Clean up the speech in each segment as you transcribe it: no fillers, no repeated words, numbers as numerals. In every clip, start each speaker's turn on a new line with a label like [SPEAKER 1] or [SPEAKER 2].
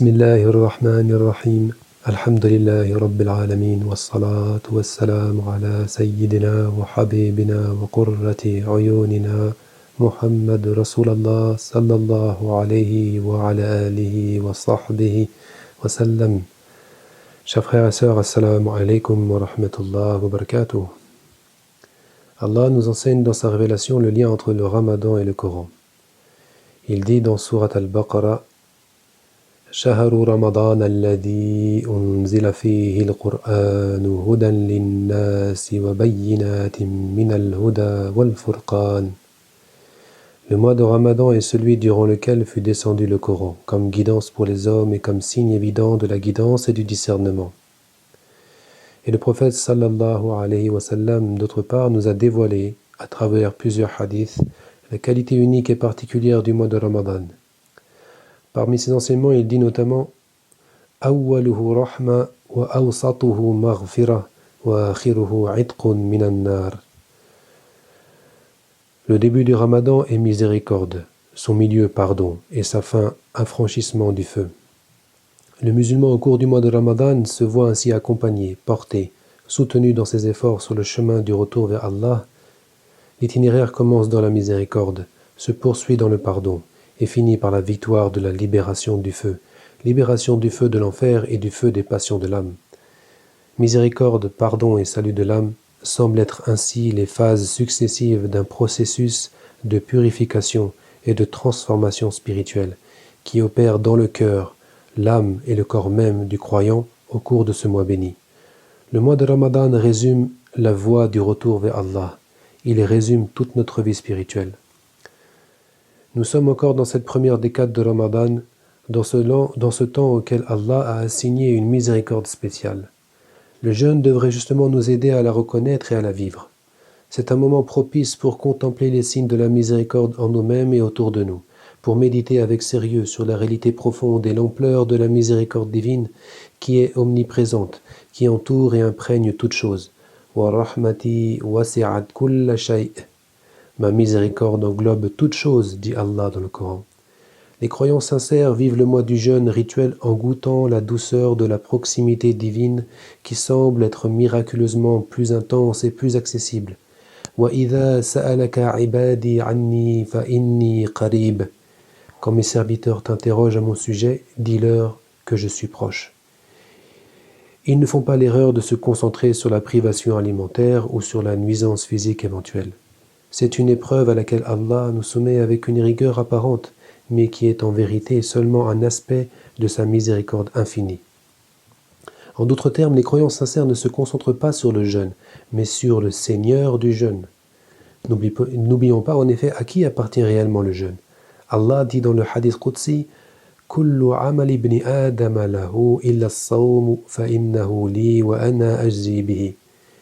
[SPEAKER 1] بسم الله الرحمن الرحيم الحمد لله رب العالمين والصلاة والسلام على سيدنا وحبيبنا وقرة عيوننا محمد رسول الله صلى الله عليه وعلى آله وصحبه وسلم. Chers frères et sœurs, assalamu alaikum wa rahmatullah wa barakatuh. Allah nous enseigne dans sa révélation le lien entre le Ramadan et le Coran. Il dit dans Sourate Al-Baqarah: شهر رمضان الذي أنزل فيه القرآن هدى للناس وبينات من الهدى والفرقان. Le mois de Ramadan est celui durant lequel fut descendu le Coran, comme guidance pour les hommes et comme signe évident de la guidance et du discernement. Et le prophète sallallahu alayhi wa sallam, d'autre part, nous a dévoilé, à travers plusieurs hadiths, la qualité unique et particulière du mois de Ramadan. Parmi ses enseignements, il dit notamment أوله رحمة وأوسطه مغفرة وآخره عتق من النار. Le début du Ramadan est miséricorde, son milieu pardon et sa fin affranchissement du feu. Le musulman au cours du mois de Ramadan se voit ainsi accompagné, porté, soutenu dans ses efforts sur le chemin du retour vers Allah. L'itinéraire commence dans la miséricorde, se poursuit dans le pardon et finit par la victoire de la libération du feu de l'enfer et du feu des passions de l'âme. Miséricorde, pardon et salut de l'âme semblent être ainsi les phases successives d'un processus de purification et de transformation spirituelle qui opère dans le cœur, l'âme et le corps même du croyant au cours de ce mois béni. Le mois de Ramadan résume la voie du retour vers Allah. Il résume toute notre vie spirituelle. Nous sommes encore dans cette première décade de Ramadan, dans ce temps auquel Allah a assigné une miséricorde spéciale. Le jeûne devrait justement nous aider à la reconnaître et à la vivre. C'est un moment propice pour contempler les signes de la miséricorde en nous-mêmes et autour de nous, pour méditer avec sérieux sur la réalité profonde et l'ampleur de la miséricorde divine qui est omniprésente, qui entoure et imprègne toute chose. Wa rahmati wasi'at kulla shay'. Ma miséricorde englobe toute chose, dit Allah dans le Coran. Les croyants sincères vivent le mois du jeûne rituel en goûtant la douceur de la proximité divine qui semble être miraculeusement plus intense et plus accessible. وَإِذَا سَأَلَكَ عِبَادِي عَنِّي فَإِنِّي قَرِيبٌ. Quand mes serviteurs t'interrogent à mon sujet, dis-leur que je suis proche. Ils ne font pas l'erreur de se concentrer sur la privation alimentaire ou sur la nuisance physique éventuelle. C'est une épreuve à laquelle Allah nous soumet avec une rigueur apparente, mais qui est en vérité seulement un aspect de sa miséricorde infinie. En d'autres termes, les croyants sincères ne se concentrent pas sur le jeûne, mais sur le Seigneur du jeûne. N'oublions pas en effet à qui appartient réellement le jeûne. Allah dit dans le hadith Qudsi: كل عمل ابن آدم له إلا الصوم فإنه لي وأنا أجزي به.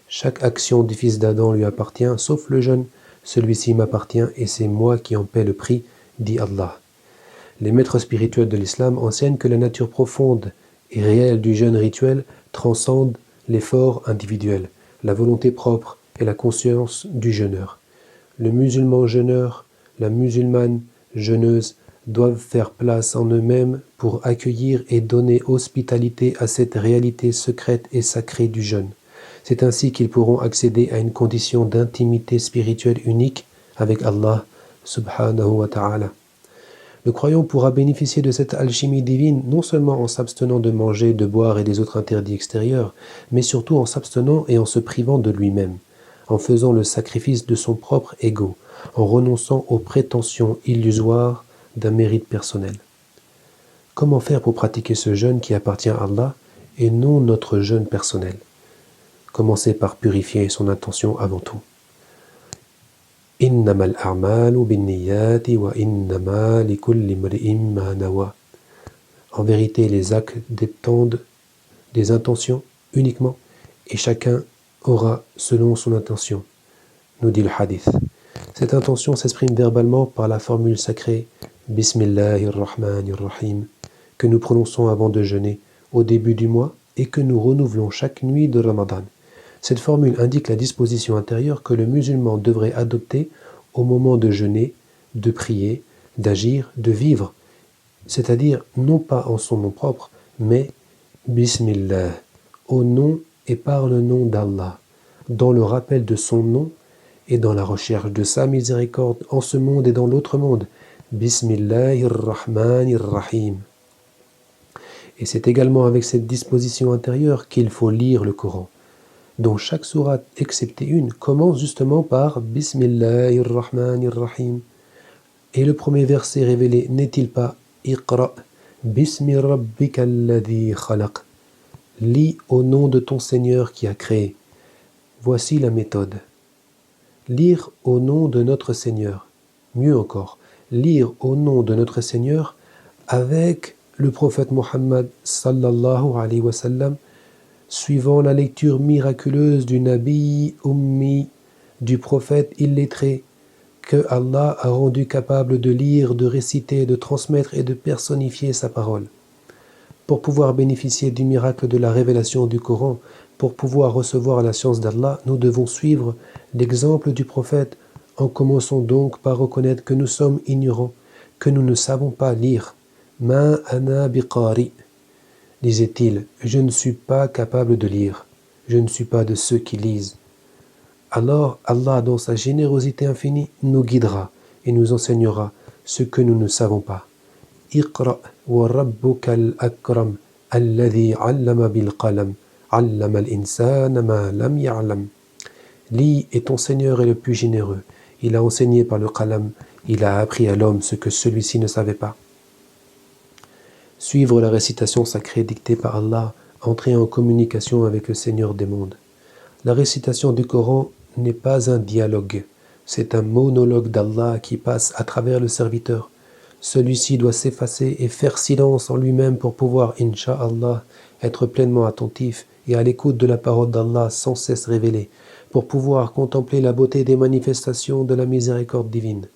[SPEAKER 1] Chaque action du fils d'Adam lui appartient, sauf le jeûne. Celui-ci m'appartient et c'est moi qui en paie le prix, dit Allah. Les maîtres spirituels de l'islam enseignent que la nature profonde et réelle du jeûne rituel transcende l'effort individuel, la volonté propre et la conscience du jeûneur. Le musulman jeûneur, la musulmane jeûneuse doivent faire place en eux-mêmes pour accueillir et donner hospitalité à cette réalité secrète et sacrée du jeûne. C'est ainsi qu'ils pourront accéder à une condition d'intimité spirituelle unique avec Allah subhanahu wa ta'ala. Le croyant pourra bénéficier de cette alchimie divine non seulement en s'abstenant de manger, de boire et des autres interdits extérieurs, mais surtout en s'abstenant et en se privant de lui-même, en faisant le sacrifice de son propre ego, en renonçant aux prétentions illusoires d'un mérite personnel. Comment faire pour pratiquer ce jeûne qui appartient à Allah et non notre jeûne personnel? Commencez par purifier son intention avant tout. Innamal a'malu binniyati wa innama likulli imri'in ma nawa. En vérité, les actes dépendent des intentions uniquement, et chacun aura selon son intention, nous dit le hadith. Cette intention s'exprime verbalement par la formule sacrée Bismillahirrahmanirrahim, que nous prononçons avant de jeûner au début du mois et que nous renouvelons chaque nuit de Ramadan. Cette formule indique la disposition intérieure que le musulman devrait adopter au moment de jeûner, de prier, d'agir, de vivre, c'est-à-dire non pas en son nom propre, mais Bismillah, au nom et par le nom d'Allah, dans le rappel de son nom et dans la recherche de sa miséricorde en ce monde et dans l'autre monde. Bismillahir-Rahmanir-Rahim. Et c'est également avec cette disposition intérieure qu'il faut lire le Coran, dont chaque sourate, excepté une, commence justement par Bismillahir-Rahmanir-Rahim. Et le premier verset révélé n'est-il pas Iqra bismi rabbika alladhi khalaq. Lis au nom de ton Seigneur qui a créé. Voici la méthode. Lire au nom de notre Seigneur. Mieux encore, lire au nom de notre Seigneur avec le prophète Muhammad sallallahu alayhi wa sallam, suivant la lecture miraculeuse du Nabi Ummi, du prophète illettré, que Allah a rendu capable de lire, de réciter, de transmettre et de personnifier sa parole. Pour pouvoir bénéficier du miracle de la révélation du Coran, pour pouvoir recevoir la science d'Allah, nous devons suivre l'exemple du prophète en commençant donc par reconnaître que nous sommes ignorants, que nous ne savons pas lire. Ma ana biqari, disait-il, je ne suis pas capable de lire, je ne suis pas de ceux qui lisent. Alors Allah, dans sa générosité infinie, nous guidera et nous enseignera ce que nous ne savons pas. Iqra wa rabbuka al-akram alladhi 'allama bil qalam 'allama al-insana ma lam ya'lam. Lis, et ton Seigneur est le plus généreux. Il a enseigné par le qalam, il a appris à l'homme ce que celui-ci ne savait pas. Suivre la récitation sacrée dictée par Allah, entrer en communication avec le Seigneur des mondes. La récitation du Coran n'est pas un dialogue, c'est un monologue d'Allah qui passe à travers le serviteur. Celui-ci doit s'effacer et faire silence en lui-même pour pouvoir, incha'Allah, être pleinement attentif et à l'écoute de la parole d'Allah sans cesse révélée, pour pouvoir contempler la beauté des manifestations de la miséricorde divine.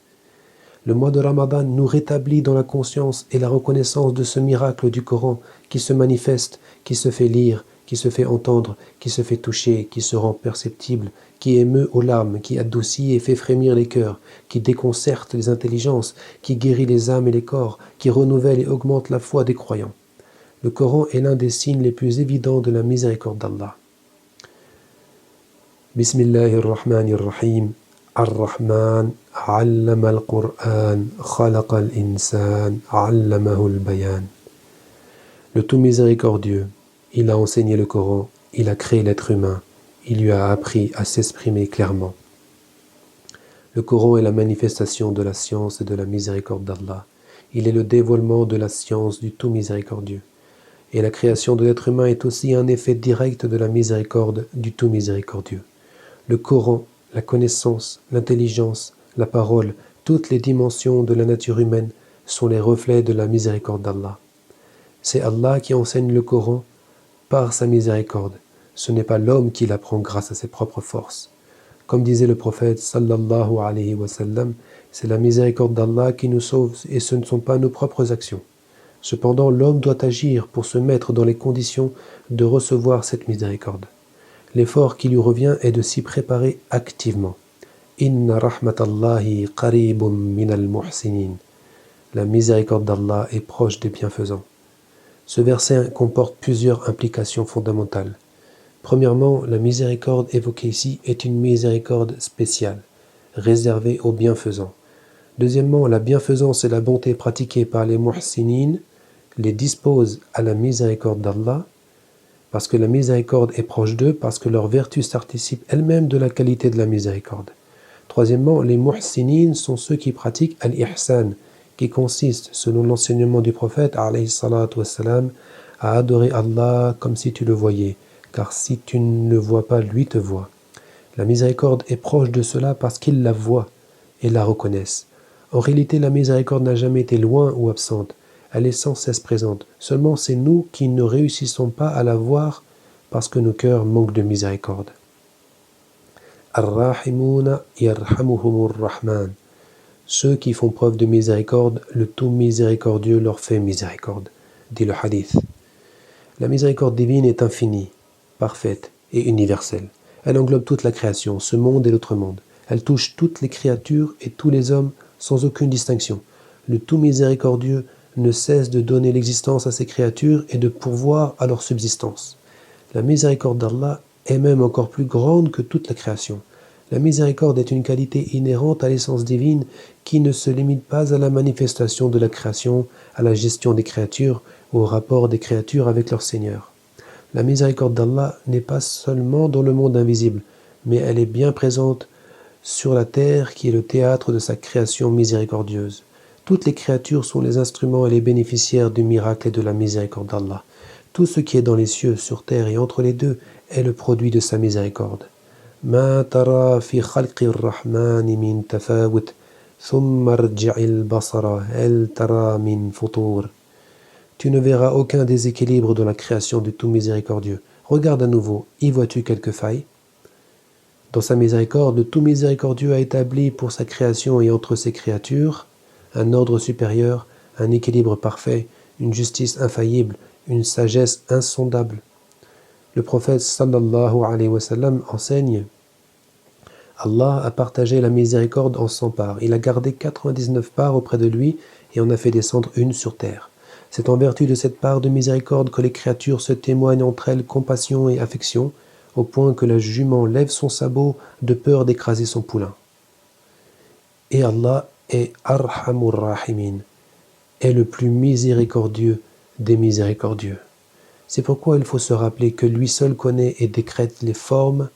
[SPEAKER 1] Le mois de Ramadan nous rétablit dans la conscience et la reconnaissance de ce miracle du Coran qui se manifeste, qui se fait lire, qui se fait entendre, qui se fait toucher, qui se rend perceptible, qui émeut aux larmes, qui adoucit et fait frémir les cœurs, qui déconcerte les intelligences, qui guérit les âmes et les corps, qui renouvelle et augmente la foi des croyants. Le Coran est l'un des signes les plus évidents de la miséricorde d'Allah. Bismillahir-Rahmanir-Rahim. Ar-Rahman, 'allama al-Qur'an, khalaqa al-insan, 'allamahu al-bayan. Le tout miséricordieux, il a enseigné le Coran, il a créé l'être humain, il lui a appris à s'exprimer clairement. Le Coran est la manifestation de la science et de la miséricorde d'Allah. Il est le dévoilement de la science du tout miséricordieux. Et la création de l'être humain est aussi un effet direct de la miséricorde du tout miséricordieux. Le Coran, la connaissance, l'intelligence, la parole, toutes les dimensions de la nature humaine sont les reflets de la miséricorde d'Allah. C'est Allah qui enseigne le Coran par sa miséricorde. Ce n'est pas l'homme qui l'apprend grâce à ses propres forces. Comme disait le prophète sallallahu alayhi wa sallam, c'est la miséricorde d'Allah qui nous sauve et ce ne sont pas nos propres actions. Cependant, l'homme doit agir pour se mettre dans les conditions de recevoir cette miséricorde. L'effort qui lui revient est de s'y préparer activement. Inna rahmatallahi qaribun minal muhsinin. La miséricorde d'Allah est proche des bienfaisants. Ce verset comporte plusieurs implications fondamentales. Premièrement, la miséricorde évoquée ici est une miséricorde spéciale, réservée aux bienfaisants. Deuxièmement, la bienfaisance et la bonté pratiquées par les muhsinin les disposent à la miséricorde d'Allah, parce que la miséricorde est proche d'eux, parce que leur vertu participe elle-même de la qualité de la miséricorde. Troisièmement, les muhsinin sont ceux qui pratiquent al-ihsan, qui consiste, selon l'enseignement du prophète, alayhi salatu wassalam, à adorer Allah comme si tu le voyais, car si tu ne le vois pas, lui te voit. La miséricorde est proche de cela parce qu'ils la voient et la reconnaissent. En réalité, la miséricorde n'a jamais été loin ou absente. Elle est sans cesse présente. Seulement, c'est nous qui ne réussissons pas à la voir parce que nos cœurs manquent de miséricorde. Ar-Rahimuna yarhamuhumur Rahman. Ceux qui font preuve de miséricorde, le tout miséricordieux leur fait miséricorde, dit le hadith. La miséricorde divine est infinie, parfaite et universelle. Elle englobe toute la création, ce monde et l'autre monde. Elle touche toutes les créatures et tous les hommes sans aucune distinction. Le tout miséricordieux ne cesse de donner l'existence à ses créatures et de pourvoir à leur subsistance. La miséricorde d'Allah est même encore plus grande que toute la création. La miséricorde est une qualité inhérente à l'essence divine qui ne se limite pas à la manifestation de la création, à la gestion des créatures ou au rapport des créatures avec leur Seigneur. La miséricorde d'Allah n'est pas seulement dans le monde invisible, mais elle est bien présente sur la terre qui est le théâtre de sa création miséricordieuse. Toutes les créatures sont les instruments et les bénéficiaires du miracle et de la miséricorde d'Allah. Tout ce qui est dans les cieux, sur terre et entre les deux est le produit de sa miséricorde. ما ترى في خلق الرحمن من تفاوت ثم ارجع البصر هل ترى من فطور. Tu ne verras aucun déséquilibre dans la création du tout miséricordieux. Regarde à nouveau, y vois-tu quelques failles? Dans sa miséricorde, le tout miséricordieux a établi pour sa création et entre ses créatures un ordre supérieur, un équilibre parfait, une justice infaillible, une sagesse insondable. Le prophète sallallahu alayhi wa sallam enseigne: Allah a partagé la miséricorde en 100 parts. Il a gardé 99 parts auprès de lui et en a fait descendre une sur terre. C'est en vertu de cette part de miséricorde que les créatures se témoignent entre elles compassion et affection, au point que la jument lève son sabot de peur d'écraser son poulain. Et Allah est Arhamur Rahimin, est le plus miséricordieux des miséricordieux. C'est pourquoi il faut se rappeler que lui seul connaît et décrète les formes,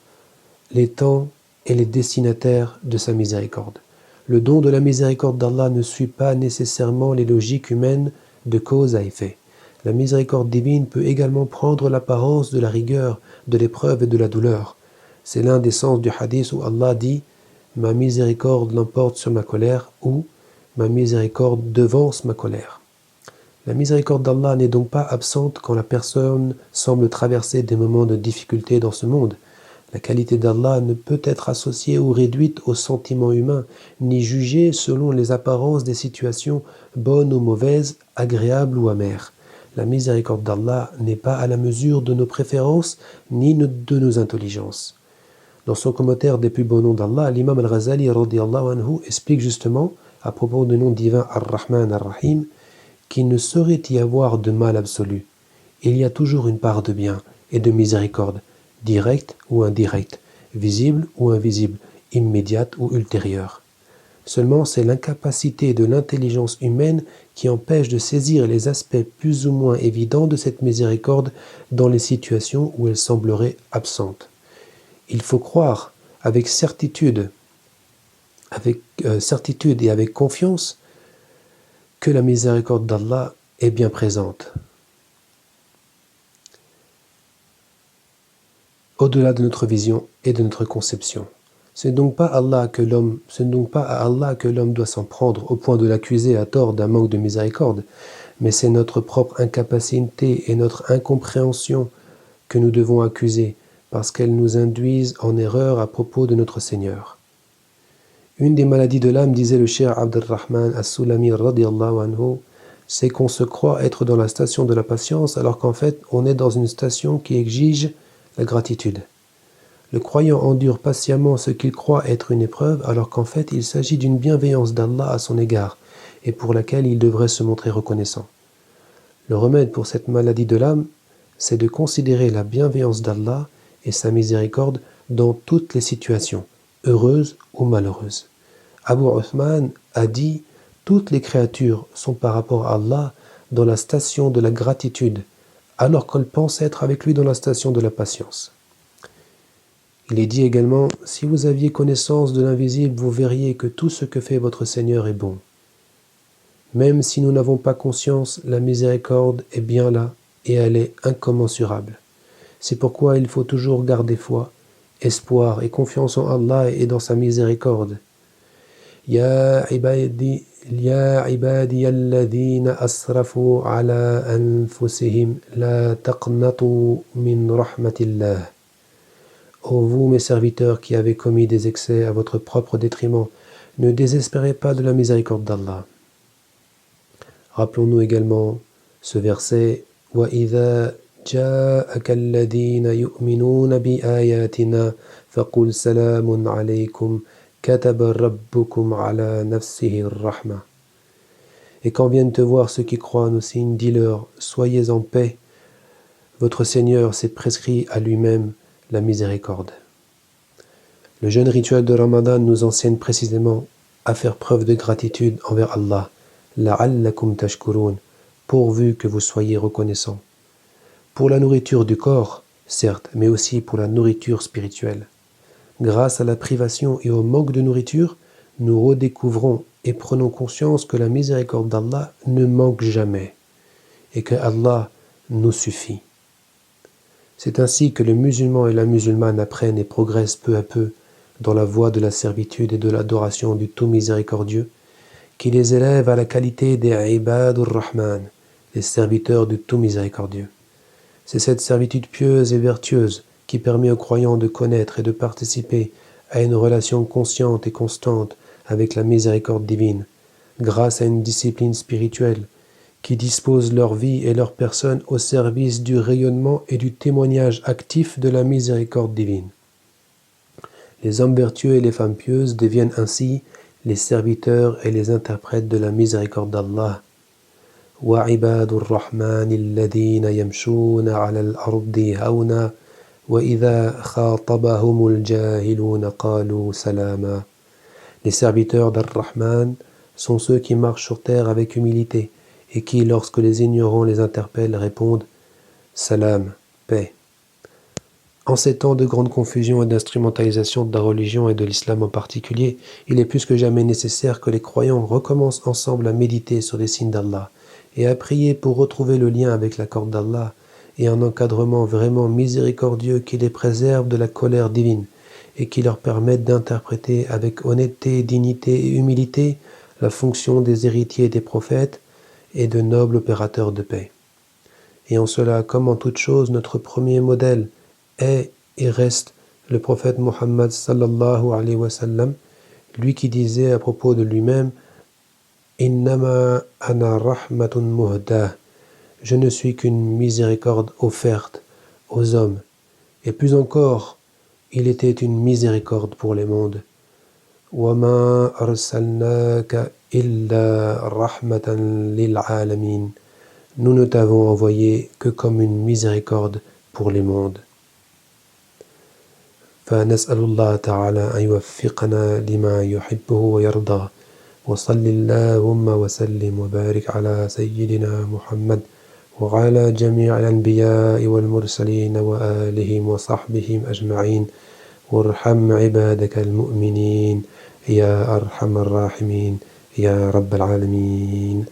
[SPEAKER 1] les temps et les destinataires de sa miséricorde. Le don de la miséricorde d'Allah ne suit pas nécessairement les logiques humaines de cause à effet. La miséricorde divine peut également prendre l'apparence de la rigueur, de l'épreuve et de la douleur. C'est l'un des sens du hadith où Allah dit « Ma miséricorde l'emporte sur ma colère » ou « Ma miséricorde devance ma colère ». La miséricorde d'Allah n'est donc pas absente quand la personne semble traverser des moments de difficulté dans ce monde. La qualité d'Allah ne peut être associée ou réduite aux sentiments humains, ni jugée selon les apparences des situations bonnes ou mauvaises, agréables ou amères. La miséricorde d'Allah n'est pas à la mesure de nos préférences ni de nos intelligences. Dans son commentaire des plus beaux noms d'Allah, l'imam al-Ghazali radiyallahu anhu explique justement, à propos du nom divin Ar-Rahman Ar-Rahim, qu'il ne saurait y avoir de mal absolu. Il y a toujours une part de bien et de miséricorde, directe ou indirecte, visible ou invisible, immédiate ou ultérieure. Seulement, c'est l'incapacité de l'intelligence humaine qui empêche de saisir les aspects plus ou moins évidents de cette miséricorde dans les situations où elle semblerait absente. Il faut croire avec certitude et avec confiance que la miséricorde d'Allah est bien présente. Au-delà de notre vision et de notre conception. Ce n'est donc pas à Allah que l'homme doit s'en prendre au point de l'accuser à tort d'un manque de miséricorde, mais c'est notre propre incapacité et notre incompréhension que nous devons accuser parce qu'elles nous induisent en erreur à propos de notre Seigneur. Une des maladies de l'âme, disait le cheikh Abd-Rahman As-Sulami radiyallahu anhu, c'est qu'on se croit être dans la station de la patience alors qu'en fait on est dans une station qui exige la gratitude. Le croyant endure patiemment ce qu'il croit être une épreuve alors qu'en fait il s'agit d'une bienveillance d'Allah à son égard et pour laquelle il devrait se montrer reconnaissant. Le remède pour cette maladie de l'âme, c'est de considérer la bienveillance d'Allah et sa miséricorde dans toutes les situations, heureuses ou malheureuses. Abu Uthman a dit « Toutes les créatures sont par rapport à Allah dans la station de la gratitude, alors qu'elles pensent être avec lui dans la station de la patience. » Il est dit également « Si vous aviez connaissance de l'invisible, vous verriez que tout ce que fait votre Seigneur est bon. » Même si nous n'avons pas conscience, la miséricorde est bien là et elle est incommensurable. C'est pourquoi il faut toujours garder foi, espoir et confiance en Allah et dans sa miséricorde. Ya ibadi alladhina asrafu ala anfusihim la taqnatu min rahmatillah. Ô vous, mes serviteurs qui avez commis des excès à votre propre détriment, ne désespérez pas de la miséricorde d'Allah. Rappelons-nous également ce verset Wa idha جاءك الذين يؤمنون بآياتنا فقل سلام عليكم كتب ربكم على نفسه الرحمة. Et quand viennent te voir ceux qui croient à nos signes, dis-leur, soyez en paix. Votre Seigneur s'est prescrit à lui-même la miséricorde. Le jeûne rituel de Ramadan nous enseigne précisément à faire preuve de gratitude envers Allah, la'allakum tashkurun, pourvu que vous soyez reconnaissants. Pour la nourriture du corps, certes, mais aussi pour la nourriture spirituelle. Grâce à la privation et au manque de nourriture, nous redécouvrons et prenons conscience que la miséricorde d'Allah ne manque jamais et que Allah nous suffit. C'est ainsi que le musulman et la musulmane apprennent et progressent peu à peu dans la voie de la servitude et de l'adoration du tout miséricordieux, qui les élève à la qualité des Ibadur Rahman, les serviteurs du tout miséricordieux. C'est cette servitude pieuse et vertueuse qui permet aux croyants de connaître et de participer à une relation consciente et constante avec la miséricorde divine, grâce à une discipline spirituelle qui dispose leur vie et leur personne au service du rayonnement et du témoignage actif de la miséricorde divine. Les hommes vertueux et les femmes pieuses deviennent ainsi les serviteurs et les interprètes de la miséricorde d'Allah. وَعِبَادُ الرَّحْمَنِ الَّذِينَ يَمْشُونَ عَلَى الْأَرْضِ هَوْنًا وَإِذَا خَاطَبَهُمُ الْجَاهِلُونَ قَالُوا سَلَامًا. Les serviteurs d'Ar-Rahman sont ceux qui marchent sur terre avec humilité et qui, lorsque les ignorants les interpellent, répondent « Salam, paix ». En ces temps de grande confusion et d'instrumentalisation de la religion et de l'islam en particulier, il est plus que jamais nécessaire que les croyants recommencent ensemble à méditer sur les signes d'Allah et à prier pour retrouver le lien avec la corde d'Allah et un encadrement vraiment miséricordieux qui les préserve de la colère divine et qui leur permette d'interpréter avec honnêteté, dignité et humilité la fonction des héritiers des prophètes et de nobles opérateurs de paix. Et en cela, comme en toute chose, notre premier modèle est et reste le prophète Muhammad sallallahu alayhi wa sallam, lui qui disait à propos de lui-même « Innama ana rahmatun muhdah » je ne suis qu'une miséricorde offerte aux hommes. Et plus encore, il était une miséricorde pour les mondes. وَمَا أَرْسَلْنَاكَ إِلَّا رَحْمَةً لِلْعَالَمِينَ. Nous ne t'avons envoyé que comme une miséricorde pour les mondes. فنسأل الله تعالى أن يوفقنا لما يحبه ويرضى وصل اللهم وسلم وبارك على سيدنا محمد وعلى جميع الأنبياء والمرسلين وآلهم وصحبهم أجمعين وارحم عبادك المؤمنين يا أرحم الراحمين يا رب العالمين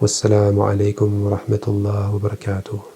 [SPEAKER 1] والسلام عليكم ورحمة الله وبركاته.